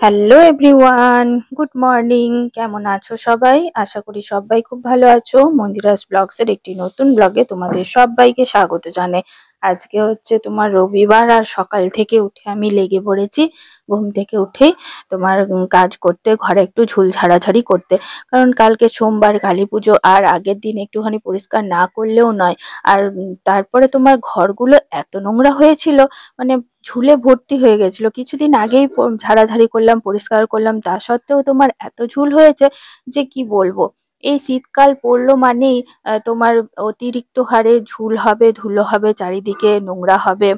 Hello everyone, good morning. কেমন আছো সবাই? আশা করি সবাই খুব ভালো আছো। মন্দিরাস ব্লগস এর একটি নতুন ব্লগে তোমাদের সবাইকে স্বাগত জানাই। আজকে হচ্ছে তোমার রবিবার, আর সকাল থেকে উঠে আমি লেগে পড়েছি। ঘুম থেকে উঠেই তোমার কাজ করতে, ঘরে একটু ঝুল ঝাড়াঝাড়ি করতে। কারণ কালকে সোমবার, কালী পুজো, আর আগের দিন একটুখানি পরিষ্কার না করলেও নয়। আর তারপরে তোমার ঘরগুলো এত নোংরা হয়েছিল, মানে ঝুলে ভর্তি হয়ে গেছিল। কিছুদিন আগেই ঝাড়াঝাড়ি করলাম, পরিষ্কার করলাম, তা সত্ত্বেও তোমার এত ঝুল হয়েছে যে কি বলবো। এই শীতকাল পড়লো মানেই তোমার অতিরিক্ত হারে ঝুল হবে, ধুলো হবে, চারিদিকে নোংরা হবে।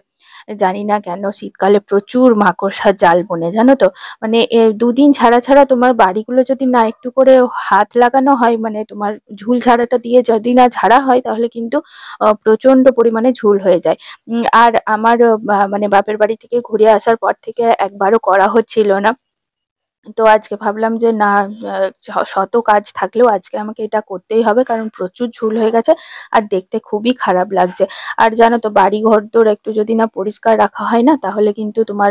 জানি না কেন শীতকালে প্রচুর মাকড়সার জাল বনে, জানো তো। মানে দুদিন ছাড়া ছাড়া তোমার বাড়িগুলো যদি না একটু করে হাত লাগানো হয়, মানে তোমার ঝুল ঝাড়াটা দিয়ে যদি না ঝাড়া হয়, তাহলে কিন্তু প্রচন্ড পরিমাণে ঝুল হয়ে যায়। আর আমার মানে বাপের বাড়ি থেকে ঘুরে আসার পর থেকে একবারও করা হচ্ছিল না। তো আজকে ভাবলাম যে না, শত কাজ থাকলেও আজকে আমাকে এটা করতেই হবে, কারণ প্রচুর ঝুল হয়ে গেছে আর দেখতে খুবই খারাপ লাগছে। আর জানো তো, বাড়ি ঘর তোর একটু যদি না পরিষ্কার রাখা হয় না, তাহলে কিন্তু তোমার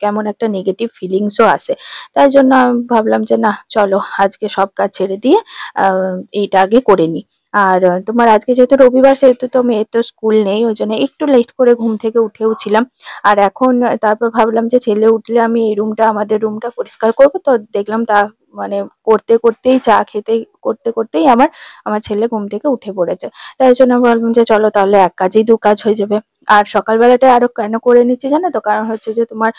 কেমন একটা নেগেটিভ ফিলিংসও আসে। তাই জন্য আমি ভাবলাম যে না, চলো আজকে সব কাজ ছেড়ে দিয়ে এইটা আগে করে নিই। আর তোমার আজকে যেহেতু রবিবার, সেহেতু তো মেয়ের তো স্কুল নেই, ওই জন্য একটু লেট করে ঘুম থেকে উঠেও ছিলাম। আর এখন তারপর ভাবলাম যে ছেলে উঠলে আমি এই রুমটা, আমাদের রুমটা পরিষ্কার করব। তো দেখলাম তা মানে করতে করতেই, চা খেতে করতে করতেই আমার আমার ছেলে ঘুম থেকে উঠে পড়েছে। তাই জন্য আমি ভাবলাম যে চলো তাহলে এক কাজেই দু কাজ হয়ে যাবে। আর সকালবেলাটা আরো কেন করে নিচ্ছি জানো তো, কারণ হচ্ছে যে তোমার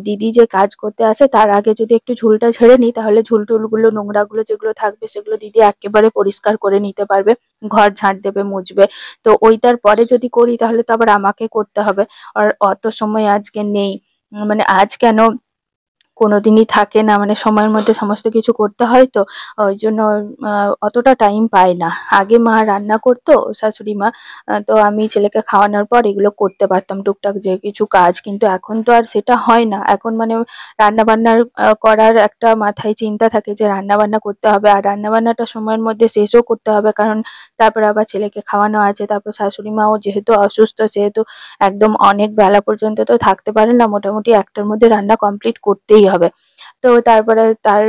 দিদি যে কাজ করতে আসে তার আগে যদি একটু ঝুলটা ঝেড়ে নিই, তাহলে ঝুল টুলগুলো, নোংরাগুলো যেগুলো থাকবে সেগুলো দিদি একেবারে পরিষ্কার করে নিতে পারবে। ঘর ঝাঁট দেবে, মুছবে। তো ওইটার পরে যদি করি, তাহলে তো আবার আমাকে করতে হবে। আর অত সময় আজকে নেই। মানে আজ কেন, কোনোদিনই থাকে না, মানে সময়ের মধ্যে সমস্ত কিছু করতে হয়। তো ওই জন্য অতটা টাইম পাই না। আগে মা রান্না করতো, শাশুড়ি মা, তো আমি ছেলেকে খাওয়ানোর পর এগুলো করতে পারতাম টুকটাক যে কিছু কাজ। কিন্তু এখন তো আর সেটা হয় না। এখন মানে রান্না বান্নার করার একটা মাথায় চিন্তা থাকে যে রান্না বান্না করতে হবে, আর রান্না বান্নাটা সময়ের মধ্যে শেষও করতে হবে, কারণ তারপর আবার ছেলেকে খাওয়ানো আছে। তারপর শাশুড়ি মাও যেহেতু অসুস্থ, সেহেতু একদম অনেক বেলা পর্যন্ত তো থাকতে পারে না, মোটামুটি একটার মধ্যে রান্না কমপ্লিট করতেই হবে। তো তারপরে তার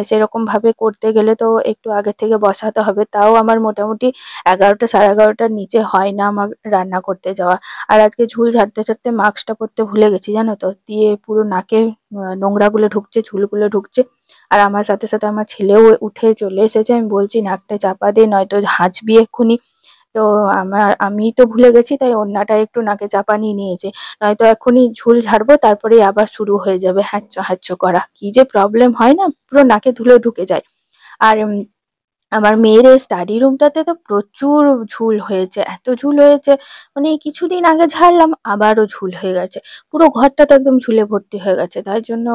সেরকম ভাবে করতে গেলে তো একটু আগে থেকে বসাতে হবে। তাও আমার মোটামুটি 11টা, সাড়ে 11টার নিচে হয় না আমার রান্না করতে যাওয়া। আর আজকে ঝুল ঝাড়তে ঝাড়তে মাস্কটা পরতে ভুলে গেছি, জানো তো। দিয়ে পুরো নাকে নোংরাগুলো ঢুকছে, ঝুলগুলো ঢুকছে। আর আমার সাথে সাথে আমার ছেলেও উঠে চলে এসেছে। আমি বলছি নাকটা চাপা দে, নয়তো হাঁচবি এক্ষুনি। তো আমি তো ভুলে গেছি, তাই ওড়নাটা একটু নাকে চাপা নিয়ে নিয়েছে। নয়তো এখনই ঝুল ঝাড়বো, তারপরে আবার শুরু হয়ে যাবে হ্যাচ্চ হ্যাচ্চ করা। কি যে প্রবলেম হয় না, পুরো নাকে ধুলো ঢুকে যায়। আর আমার মেয়ের এই স্টাডি রুমটাতে তো প্রচুর ঝুল হয়েছে, এত ঝুল হয়েছে। মানে এই কিছুদিন আগে ঝাড়লাম, আবারও ঝুল হয়ে গেছে। পুরো ঘরটা তো একদম ঝুলে ভর্তি হয়ে গেছে। তাই জন্য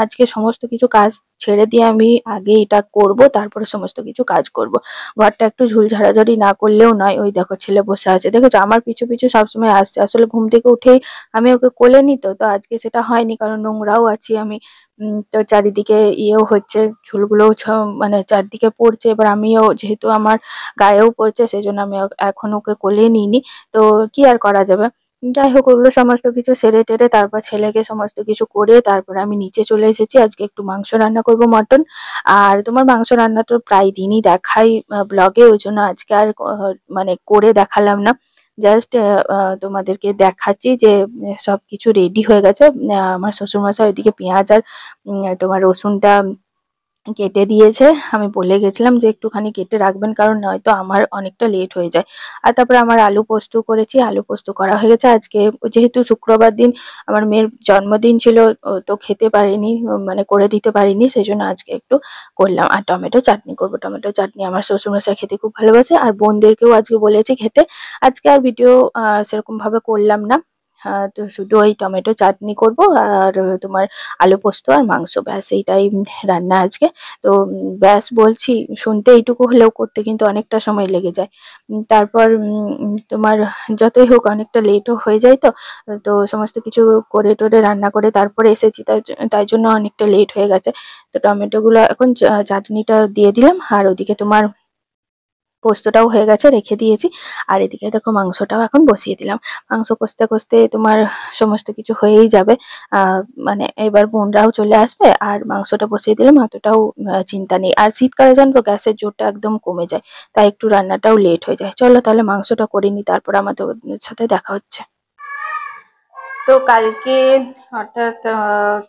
আজকে সমস্ত কিছু কাজ ছেড়ে দিয়ে আমি আগে এটা করব, তারপরে সমস্ত কিছু কাজ করব। ঘরটা একটু ঝুল ঝাড়াঝাড়ি না করলেও নয়। ওই দেখো ছেলে বসে আছে, দেখেছো আমার পিছু পিছু সবসময় আসছে। আসলে ঘুম থেকে উঠেই আমি ওকে কোলে নিই। তো তো আজকে সেটা হয়নি, কারণ নোংরাও আছি আমি। তো চারিদিকে ইয়েও হচ্ছে, ঝুলগুলোও মানে চারদিকে পড়ছে। এবার আমিও যেহেতু আমার গায়েও পড়ছে, সেই জন্য আমি এখন ওকে কোলে নিইনি। তো কি আর করা যাবে। যাই হোক, ওগুলো সমস্ত কিছু সেরে টেরে তারপর ছেলেকে সমস্ত কিছু করে তারপরে আমি নিচে চলে এসেছি। আজকে একটু মাংস রান্না করব, মটন। আর তোমার মাংস রান্না তো প্রায় দিনই দেখাই ব্লগে, ওই জন্য আজকে আর মানে করে দেখালাম না। জাস্ট তোমাদেরকে দেখাচ্ছি যে সবকিছু রেডি হয়ে গেছে। আমার শ্বশুরমশাই ওইদিকে পেঁয়াজ আর তোমার রসুনটা কেটে দিয়েছে। আমি বলে গেছিলাম যে একটুখানি কেটে রাখবেন, কারণ নয়তো আমার অনেকটা লেট হয়ে যায়। আর তারপরে আমার আলু পোস্ত করেছি, আলু পোস্ত করা হয়ে গেছে। আজকে যেহেতু শুক্রবার দিন আমার মেয়ের জন্মদিন ছিল, ও তো খেতে পারিনি, মানে করে দিতে পারিনি, সেই জন্য আজকে একটু করলাম। আর টমেটো চাটনি করব। টমেটো চাটনি আমার শ্বশুরমশাই খেতে খুব ভালোবাসে, আর বোনদেরকেও আজকে বলেছি খেতে। আজকে আর ভিডিও সেরকম ভাবে করলাম না। তো শুধু ওই টমেটো চাটনি করব, আর তোমার আলু পোস্ত আর মাংস, ব্যাস এইটাই রান্না আজকে। তো ব্যাস বলছি, শুনতে এইটুকু হলেও করতে কিন্তু অনেকটা সময় লেগে যায়। তারপর তোমার যতই হোক অনেকটা লেটও হয়ে যায়। তো তো সমস্ত কিছু করে টোরে রান্না করে তারপরে এসেছি, তাই জন্য অনেকটা লেট হয়ে গেছে। তো টমেটো গুলো এখন চাটনিটা দিয়ে দিলাম, আর ওদিকে তোমার পোস্তটাও হয়ে গেছে, রেখে দিয়েছি। আর এদিকে দেখো মাংসটাও এখন বসিয়ে দিলাম। মাংস কষতে কষতে তোমার সমস্ত কিছু হয়েই যাবে। মানে এবার বোনরাও চলে আসবে আর মাংসটা বসিয়ে দিলাম, অতটাও চিন্তা নেই। আর শীতকালে জানো তো গ্যাসের জোরটা একদম কমে যায়, তাই একটু রান্নাটাও লেট হয়ে যায়। চলো তাহলে মাংসটা করে নিই, তারপর আমাদের সাথে দেখা হচ্ছে। তো কালকে অর্থাৎ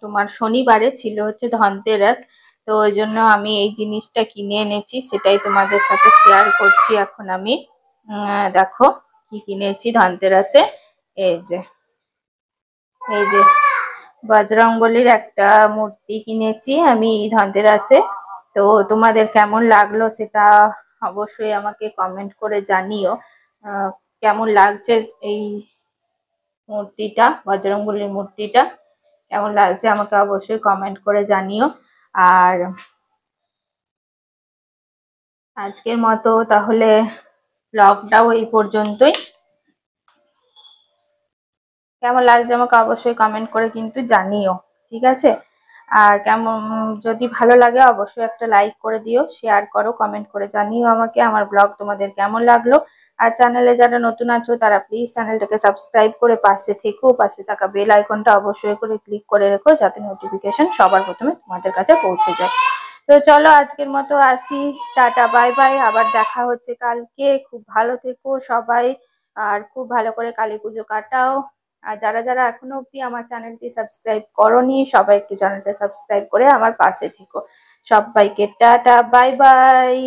তোমার শনিবারে ছিল হচ্ছে ধনতেরাস। তো ওই জন্য আমি এই জিনিসটা কিনে এনেছি, সেটাই তোমাদের সাথে শেয়ার করছি এখন আমি। দেখো কি কিনেছি ধনতেরাসে। এই যে এই যে বজরংবলীর একটা মূর্তি কিনেছি আমি ধনতেরাসে। তো তোমাদের কেমন লাগলো সেটা অবশ্যই আমাকে কমেন্ট করে জানিও। কেমন লাগছে এই মূর্তিটা, বজরংবলীর মূর্তিটা কেমন লাগছে আমাকে অবশ্যই কমেন্ট করে জানিও। আর আজকের মতো তাহলে ব্লগটাও এই পর্যন্তই। কেমন লাগছে আমাকে অবশ্যই কমেন্ট করে কিন্তু জানিও, ঠিক আছে? আর কেমন, যদি ভালো লাগে অবশ্যই একটা লাইক করে দিও, শেয়ার করো, কমেন্ট করে জানিও আমাকে আমার ব্লগ তোমাদের কেমন লাগলো। আর চ্যানেলে যারা নতুন আছো তারা প্লিজ চ্যানেলটাকে সাবস্ক্রাইব করে পাশে থেকো, পাশে থাকা বেল আইকনটা অবশ্যই করে ক্লিক করে রেখো, যাতে নোটিফিকেশন সবার প্রথমে তোমাদের কাছে পৌঁছে যায়। তো চলো আজকের মতো আসি, টাটা বাই বাই, আবার দেখা হচ্ছে কালকে। খুব ভালো থেকো সবাই, আর খুব ভালো করে কালী পুজো কাটাও। আর যারা যারা এখনো অব্দি আমার চ্যানেলটি সাবস্ক্রাইব করোনি, সবাই একটু চ্যানেলটা সাবস্ক্রাইব করে আমার পাশে থেকো। সবাইকে টাটা বাই বাই।